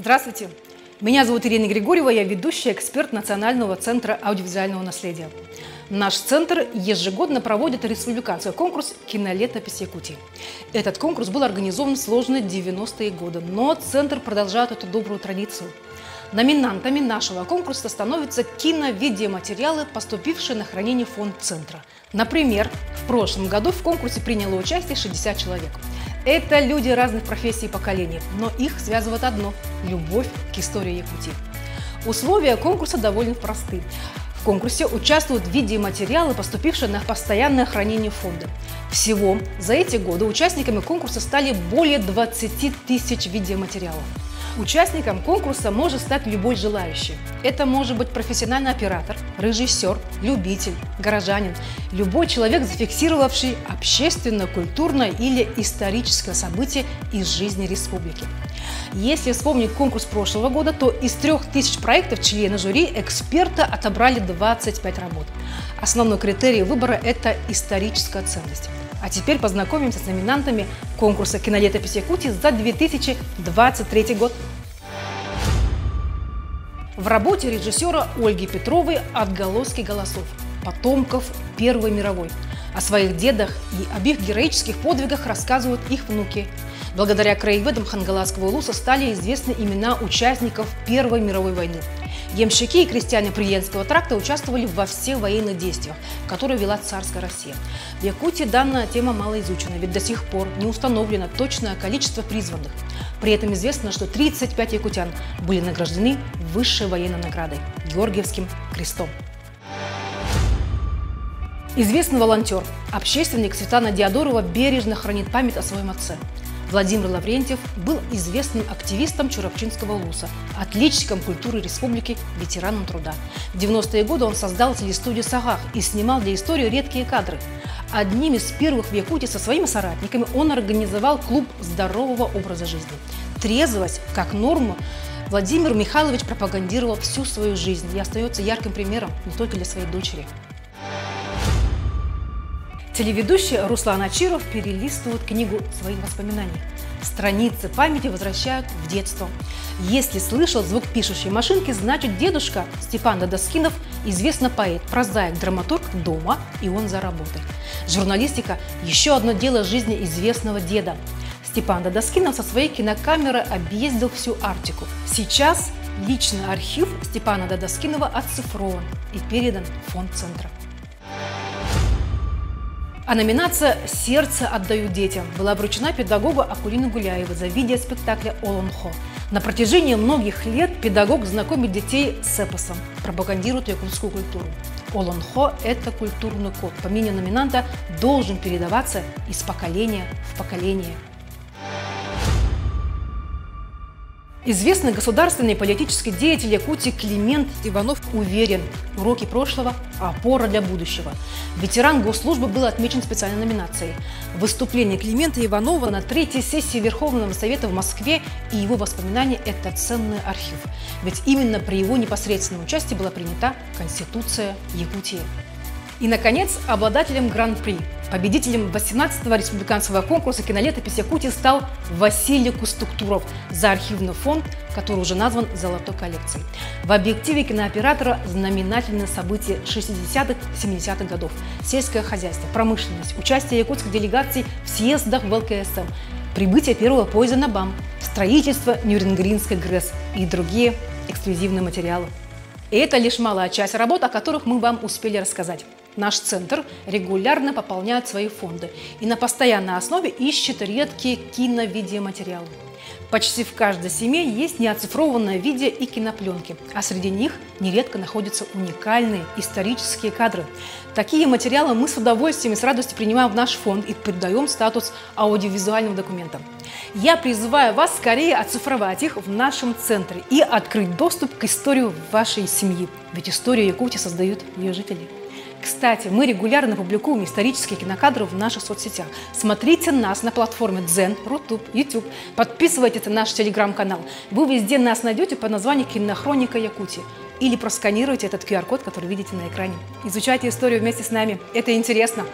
Здравствуйте! Меня зовут Ирина Григорьева, я ведущая, эксперт Национального центра аудиовизуального наследия. Наш центр ежегодно проводит республиканский конкурс «Кинолетопись Якутии». Этот конкурс был организован сложно в 90-е годы, но центр продолжает эту добрую традицию. Номинантами нашего конкурса становятся кино-видеоматериалы, поступившие на хранение в фонд центра. Например, в прошлом году в конкурсе приняло участие 60 человек. Это люди разных профессий и поколений, но их связывает одно – любовь к истории Якутии. Условия конкурса довольно просты. В конкурсе участвуют видеоматериалы, поступившие на постоянное хранение фонда. Всего за эти годы участниками конкурса стали более 20 тысяч видеоматериалов. Участником конкурса может стать любой желающий. Это может быть профессиональный оператор, режиссер, любитель, горожанин, любой человек, зафиксировавший общественно-культурное или историческое событие из жизни республики. Если вспомнить конкурс прошлого года, то из 3000 проектов члены жюри эксперта отобрали 25 работ. Основной критерий выбора – это историческая ценность. А теперь познакомимся с номинантами конкурса «Кинолетопись Якутии» за 2023 год. В работе режиссера Ольги Петровой «Отголоски голосов. Потомков Первой мировой». О своих дедах и об их героических подвигах рассказывают их внуки. Благодаря краеведам Хангаласского улуса стали известны имена участников Первой мировой войны. Ямщики и крестьяне Приенского тракта участвовали во всех военных действиях, которые вела царская Россия. В Якутии данная тема мало изучена, ведь до сих пор не установлено точное количество призванных. При этом известно, что 35 якутян были награждены высшей военной наградой – Георгиевским крестом. Известный волонтер, общественник Светлана Диадорова бережно хранит память о своем отце. Владимир Лаврентьев был известным активистом Чурапчинского улуса, отличником культуры республики, ветераном труда. В 90-е годы он создал телестудию «Сагах» и снимал для истории редкие кадры. Одним из первых в Якутии со своими соратниками он организовал клуб здорового образа жизни. Трезвость как норму Владимир Михайлович пропагандировал всю свою жизнь и остается ярким примером не только для своей дочери. Телеведущий Руслан Ачиров перелистывает книгу своих воспоминаний. Страницы памяти возвращают в детство. Если слышал звук пишущей машинки, значит дедушка Степан Дадоскинов известный поэт, прозаик, драматург дома, и он за работой. Журналистика – еще одно дело жизни известного деда. Степан Дадоскинов со своей кинокамерой объездил всю Арктику. Сейчас личный архив Степана Дадоскинова оцифрован и передан в фонд центра. А номинация «Сердце отдаю детям» была вручена педагогу Акулину Гуляевой за видеоспектакля «Олонхо». На протяжении многих лет педагог знакомит детей с эпосом, пропагандирует якутскую культуру. «Олонхо» – это культурный код. По мнению номинанта, должен передаваться из поколения в поколение. Известный государственный и политический деятель Якутии Климент Иванов уверен, уроки прошлого – опора для будущего. Ветеран госслужбы был отмечен специальной номинацией. Выступление Климента Иванова на 3-й сессии Верховного Совета в Москве и его воспоминания – это ценный архив. Ведь именно при его непосредственном участии была принята Конституция Якутии. И, наконец, обладателем Гран-при. Победителем 18-го республиканского конкурса «Кинолетопись Якутии» стал Василий Кустуктуров за архивный фонд, который уже назван «Золотой коллекцией». В объективе кинооператора знаменательные события 60-70-х годов. Сельское хозяйство, промышленность, участие якутской делегации в съездах в ЛКСМ, прибытие первого поезда на БАМ, строительство Нюрнбергской ГРЭС и другие эксклюзивные материалы. И это лишь малая часть работ, о которых мы вам успели рассказать. Наш центр регулярно пополняет свои фонды и на постоянной основе ищет редкие кино-видеоматериалы. Почти в каждой семье есть неоцифрованное видео и кинопленки, а среди них нередко находятся уникальные исторические кадры. Такие материалы мы с удовольствием и с радостью принимаем в наш фонд и придаем статус аудиовизуального документа. Я призываю вас скорее оцифровать их в нашем центре и открыть доступ к истории вашей семьи, ведь историю Якутии создают ее жители. Кстати, мы регулярно публикуем исторические кинокадры в наших соцсетях. Смотрите нас на платформе Дзен, Рутуб, YouTube. Подписывайтесь на наш телеграм-канал. Вы везде нас найдете по названию «Кинохроника Якутии». Или просканируйте этот QR-код, который видите на экране. Изучайте историю вместе с нами. Это интересно.